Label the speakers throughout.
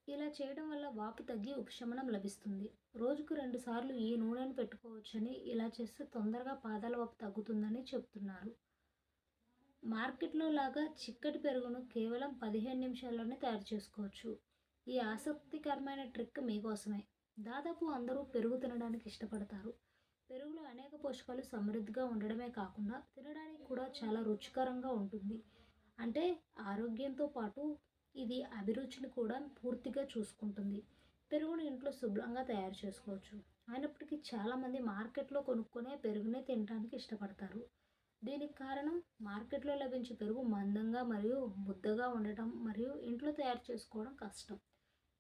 Speaker 1: ఇలా చేయడం వల్ల వాపు తగ్గి ఉపశమనం లభిస్తుంది. రోజుకు 2 సార్లు ఈ నూనెను పెట్టుకోవచ్చని, ఇలా చేస్తే తొందరగా పాదాల వాపు తగ్గుతుందని చెప్తున్నారు. మార్కెట్‌లో లాగా చిక్కటి పెరుగును కేవలం 15 నిమిషాల్లోనే తయారు చేసుకోవచ్చు. ఈ ఆసక్తికరమైన ట్రిక్ మీకోసమే. దాదాపు అందరూ పెరుగు తినడానికి ఇష్టపడతారు. పెరుగులో అనేక పోషకాలు సమృద్ధిగా ఉండడమే కాకుండా తినడానికి కూడా చాలా రుచికరంగా ఉంటుంది. అంటే ఆరోగ్యంతో పాటు ఇది అభిరుచిని కూడా పూర్తిగా చూసుకుంటుంది. పెరుగుని ఇంట్లో శుభ్రంగా తయారు చేసుకోవచ్చు. అయినప్పటికీ చాలామంది మార్కెట్‌లో కొనుక్కునే పెరుగునే తినడానికి ఇష్టపడతారు. దీనికి కారణం మార్కెట్‌లో లభించే పెరుగు మందంగా మరియు ముద్దగా ఉండటం మరియు ఇంట్లో తయారు చేసుకోవడం కష్టం.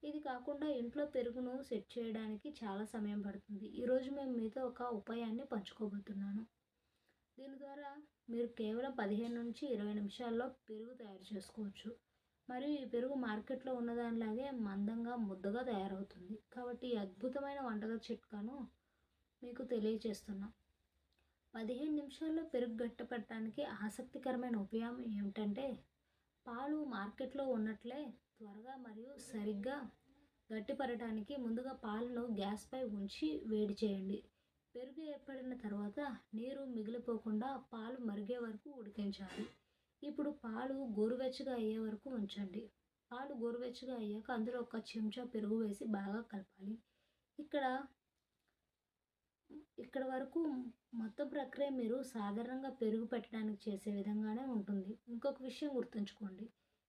Speaker 1: ఇది కాకుండా ఇంట్లో పెరుగును సెట్ చేయడానికి చాలా సమయం పడుతుంది. ఈరోజు మేము మీతో ఒక ఉపాయాన్ని పంచుకోబోతున్నాను. దీని ద్వారా మీరు కేవలం 15-20 నిమిషాల్లో పెరుగు తయారు చేసుకోవచ్చు. మరియు ఈ పెరుగు మార్కెట్‌లో ఉన్నదానిలాగే మందంగా, ముద్దగా తయారవుతుంది. కాబట్టి ఈ అద్భుతమైన వంటగది చిట్కాను మీకు తెలియజేస్తున్నా. 15 నిమిషాల్లో పెరుగు గట్టిపడటానికి ఆసక్తికరమైన ఉపాయం ఏమిటంటే, పాలు మార్కెట్‌లో ఉన్నట్లే త్వరగా మరియు సరిగ్గా గట్టిపడటానికి ముందుగా పాలను గ్యాస్‌పై ఉంచి వేడి చేయండి. పెరుగు ఏర్పడిన తర్వాత నీరు మిగిలిపోకుండా పాలు మరిగే వరకు ఉడికించాలి. ఇప్పుడు పాలు గోరువెచ్చగా అయ్యే వరకు ఉంచండి. పాలు గోరువెచ్చగా అయ్యాక అందులో ఒక చెంచా పెరుగు వేసి బాగా కలపాలి. ఇక్కడ ఇక్కడ వరకు మొత్తం ప్రక్రియ మీరు సాధారణంగా పెరుగు పెట్టడానికి చేసే విధంగానే ఉంటుంది. ఇంకొక విషయం గుర్తుంచుకోండి.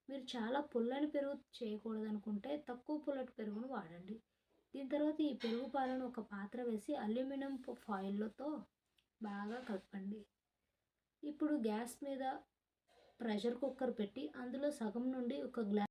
Speaker 1: మీరు చాలా పుల్లని పెరుగు చేయకూడదనుకుంటే తక్కువ పుల్లటి పెరుగును వాడండి. దీని తర్వాత ఈ పెరుగు పాలను ఒక పాత్ర వేసి అల్యూమినియం ఫాయిల్‌తో బాగా కలపండి. ఇప్పుడు గ్యాస్ మీద ప్రెషర్ కుక్కర్ పెట్టి అందులో సగం నుండి ఒక గ్లాస్